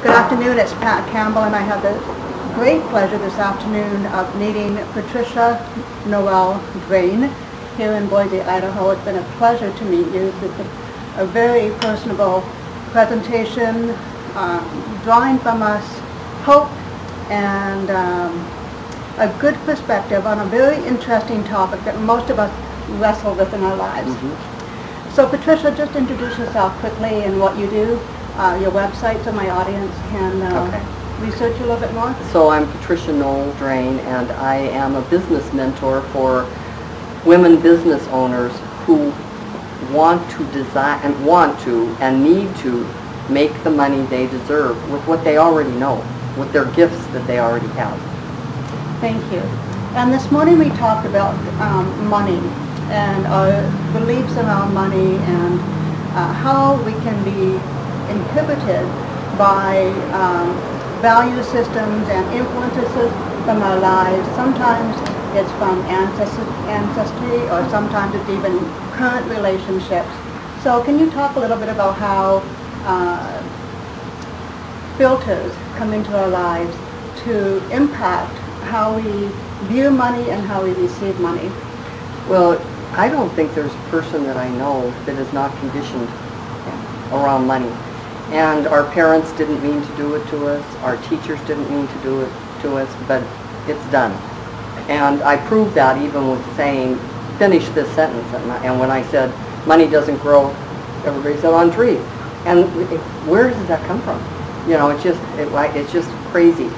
Good afternoon, it's Pat Campbell, and I have the great pleasure this afternoon of meeting Patricia Noel Drain here in Boise, Idaho. It's been a pleasure to meet you. It's a very personable presentation, drawing from us hope and a good perspective on a very interesting topic that most of us wrestle with in our lives. So Patricia, just introduce yourself quickly and what you do, your website, so my audience can research you a little bit more. So I'm Patricia Noel Drain, and I am a business mentor for women business owners who want to design and need to make the money they deserve with what they already know, with their gifts that they already have. Thank you. And this morning we talked about money and our beliefs around money and how we can be inhibited by value systems and influences from our lives. Sometimes it's from ancestry, or sometimes it's even current relationships. So can you talk a little bit about how filters come into our lives to impact how we view money and how we receive money? Well, I don't think there's a person that I know that is not conditioned around money. And our parents didn't mean to do it to us, our teachers didn't mean to do it to us, but it's done. And I proved that even with saying, finish this sentence. And when I said, money doesn't grow, everybody said, on trees. And where does that come from? You know, it's just crazy.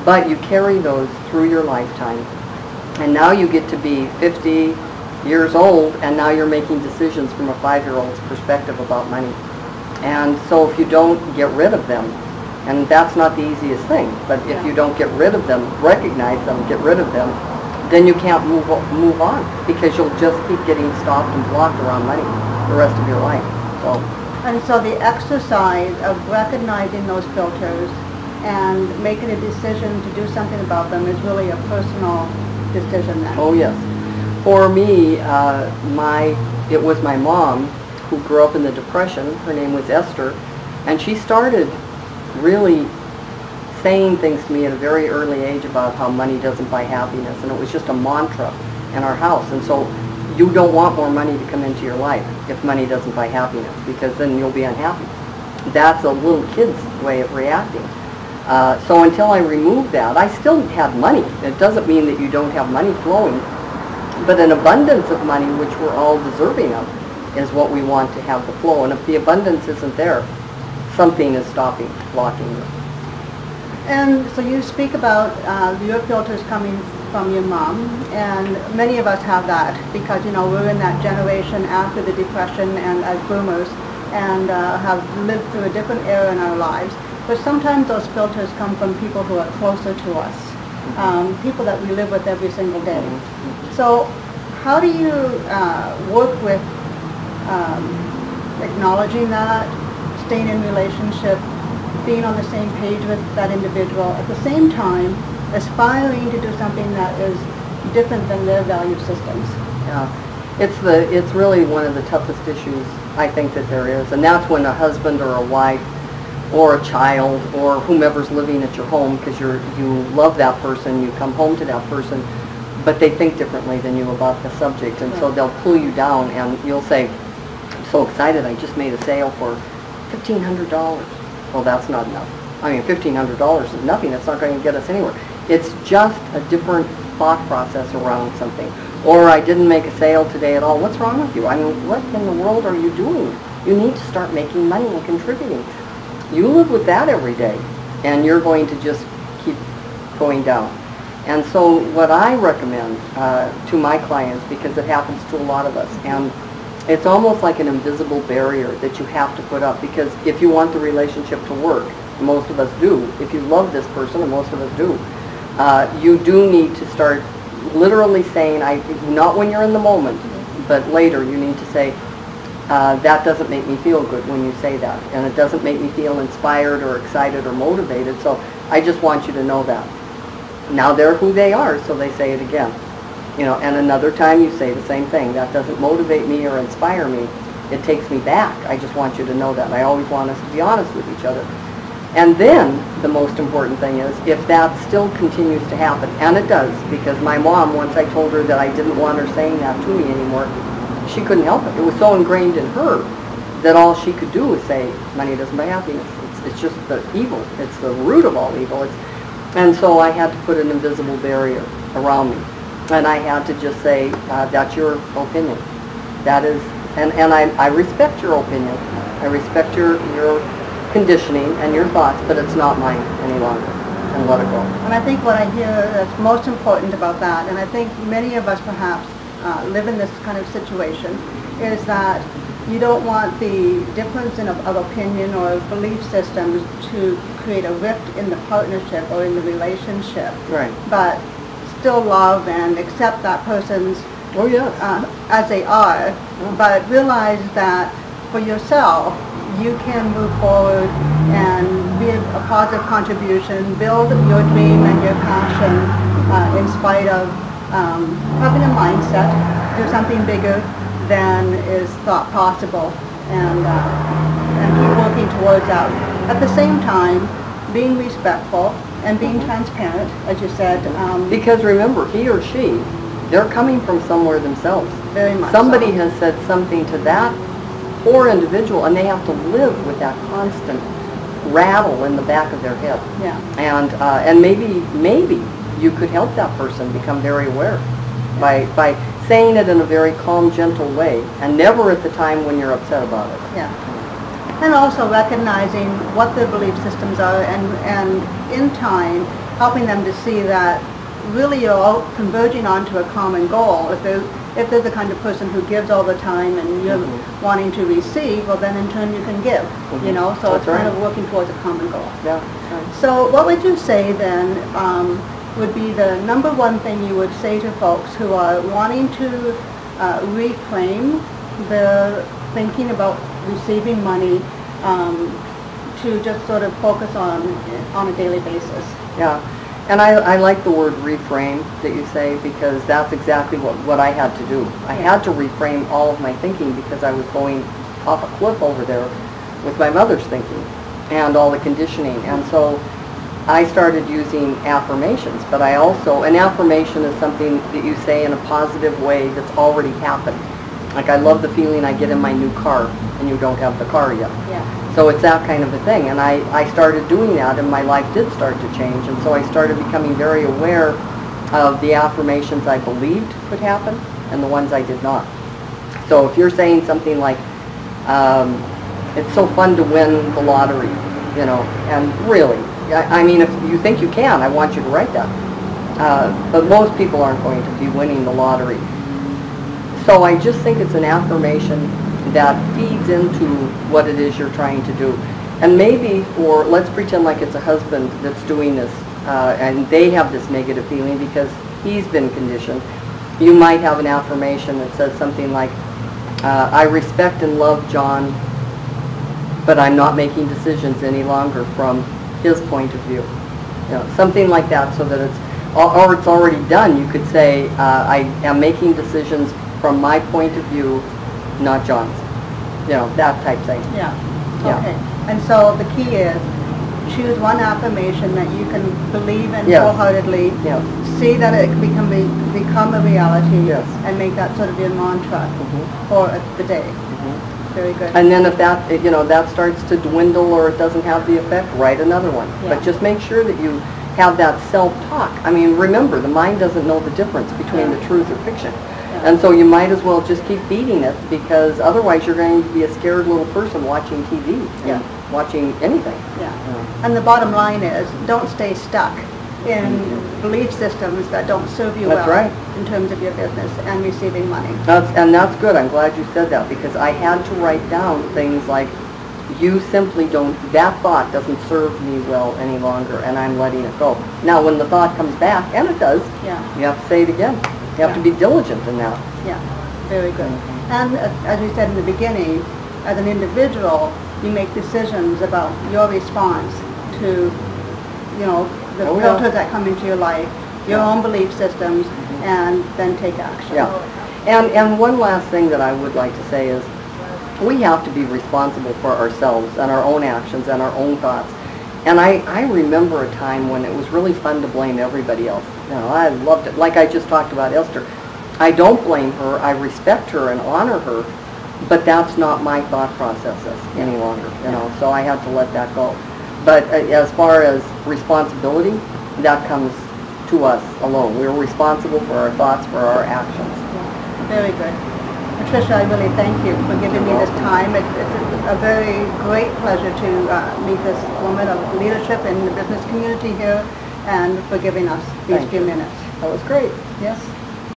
But you carry those through your lifetime. And now you get to be 50 years old, and now you're making decisions from a 5-year-old's perspective about money. And so if you don't get rid of them, and that's not the easiest thing, but if you don't get rid of them, recognize them, get rid of them, then you can't move on, because you'll just keep getting stopped and blocked around money the rest of your life. And so the exercise of recognizing those filters and making a decision to do something about them is really a personal decision then. Oh yes. For me, it was my mom who grew up in the Depression. Her name was Esther, and she started really saying things to me at a very early age about how money doesn't buy happiness, and it was just a mantra in our house. And so you don't want more money to come into your life if money doesn't buy happiness, because then you'll be unhappy. That's a little kid's way of reacting. So until I removed that, I still had money. It doesn't mean that you don't have money flowing, but an abundance of money, which we're all deserving of, is what we want to have the flow. And if the abundance isn't there, something is stopping, blocking you. And so you speak about your filters coming from your mom, and many of us have that because, you know, we're in that generation after the Depression and as boomers, and have lived through a different era in our lives. But sometimes those filters come from people who are closer to us, people that we live with every single day. So how do you work with acknowledging that, staying in relationship, being on the same page with that individual, at the same time aspiring to do something that is different than their value systems? Yeah, it's really one of the toughest issues I think that there is, and that's when a husband or a wife or a child or whomever's living at your home, because you love that person, you come home to that person, but they think differently than you about the subject, and so they'll pull you down, and you'll say, I'm so excited, I just made a sale for $1,500. Well, that's not enough. I mean, $1,500 is nothing. That's not going to get us anywhere. It's just a different thought process around something. Or I didn't make a sale today at all. What's wrong with you? I mean, what in the world are you doing? You need to start making money and contributing. You live with that every day, and you're going to just keep going down. And so what I recommend to my clients, because it happens to a lot of us, and it's almost like an invisible barrier that you have to put up, because if you want the relationship to work, most of us do, if you love this person, and most of us do, you do need to start literally saying, not when you're in the moment, but later you need to say, that doesn't make me feel good when you say that, and it doesn't make me feel inspired or excited or motivated, so I just want you to know that. Now they're who they are, so they say it again. You know, and another time you say the same thing. That doesn't motivate me or inspire me. It takes me back. I just want you to know that. I always want us to be honest with each other. And then the most important thing is, if that still continues to happen, and it does, because my mom, once I told her that I didn't want her saying that to me anymore, she couldn't help it. It was so ingrained in her that all she could do was say, money doesn't buy happiness. It's just the evil. It's the root of all evil. And so I had to put an invisible barrier around me. And I had to just say, that's your opinion. That is, and I respect your opinion. I respect your conditioning and your thoughts, but it's not mine any longer. And let it go. And I think what I hear that's most important about that, and I think many of us perhaps live in this kind of situation, is that you don't want the difference of opinion or belief systems to create a rift in the partnership or in the relationship. Right. But still love and accept that person's oh, yes. As they are, but realize that for yourself, you can move forward and be a positive contribution, build your dream and your passion in spite of having a mindset, do something bigger than is thought possible, and keep working towards that. At the same time, being respectful and being transparent, as you said. Because remember, he or she, they're coming from somewhere themselves. Very much Somebody so. has said something to that poor individual, and they have to live with that constant rattle in the back of their head. Yeah. And maybe you could help that person become very aware by saying it in a very calm, gentle way, and never at the time when you're upset about it. Yeah. And also recognizing what their belief systems are, and in time helping them to see that really you're all converging onto a common goal. If they're the kind of person who gives all the time and you're wanting to receive, well then in turn you can give, you know, so it's kind of working towards a common goal. Yeah. So what would you say then would be the number one thing you would say to folks who are wanting to reframe their thinking about receiving money to just sort of focus on a daily basis? Yeah. And I like the word reframe that you say, because that's exactly what I had to do. I had to reframe all of my thinking because I was going off a cliff over there with my mother's thinking and all the conditioning. And so I started using affirmations, but I also, an affirmation is something that you say in a positive way that's already happened. Like, I love the feeling I get in my new car, and you don't have the car yet. Yeah. So it's that kind of a thing, and I started doing that, and my life did start to change, and so I started becoming very aware of the affirmations I believed could happen and the ones I did not. So if you're saying something like, it's so fun to win the lottery, you know, and really, I mean, if you think you can, I want you to write that. But most people aren't going to be winning the lottery. So I just think it's an affirmation that feeds into what it is you're trying to do. And maybe let's pretend like it's a husband that's doing this, and they have this negative feeling because he's been conditioned. You might have an affirmation that says something like, I respect and love John, but I'm not making decisions any longer from his point of view. You know, something like that, so that or it's already done. You could say, I am making decisions from my point of view, not John's. You know, that type thing. Yeah. Okay. And so the key is choose one affirmation that you can believe in wholeheartedly. Yes. See that it can become a reality. Yes. And make that sort of your mantra for the day. Very good. And then if that, you know, that starts to dwindle or it doesn't have the effect, write another one. Yeah. But just make sure that you have that self-talk. I mean, remember, the mind doesn't know the difference between the truth or fiction. And so you might as well just keep feeding it, because otherwise you're going to be a scared little person watching TV and watching anything. Yeah. And the bottom line is, don't stay stuck in belief systems that don't serve you well in terms of your business and receiving money. That's good. I'm glad you said that, because I had to write down things like, you simply don't, that thought doesn't serve me well any longer, and I'm letting it go. Now when the thought comes back, and it does, you have to say it again. You have to be diligent in that. Yeah, very good. And as we said in the beginning, as an individual, you make decisions about your response to, you know, the filters that come into your life, your own belief systems, and then take action. Yeah. And one last thing that I would like to say is, we have to be responsible for ourselves and our own actions and our own thoughts. And I remember a time when it was really fun to blame everybody else. You know, I loved it. Like I just talked about Esther. I don't blame her. I respect her and honor her, but that's not my thought processes any longer, you know, so I had to let that go. But as far as responsibility, that comes to us alone. We're responsible for our thoughts, for our actions. Yeah. Very good. Patricia, I really thank you for giving me this time. It's a very great pleasure to meet this woman of leadership in the business community here, and for giving us these few minutes. That was great. Yes.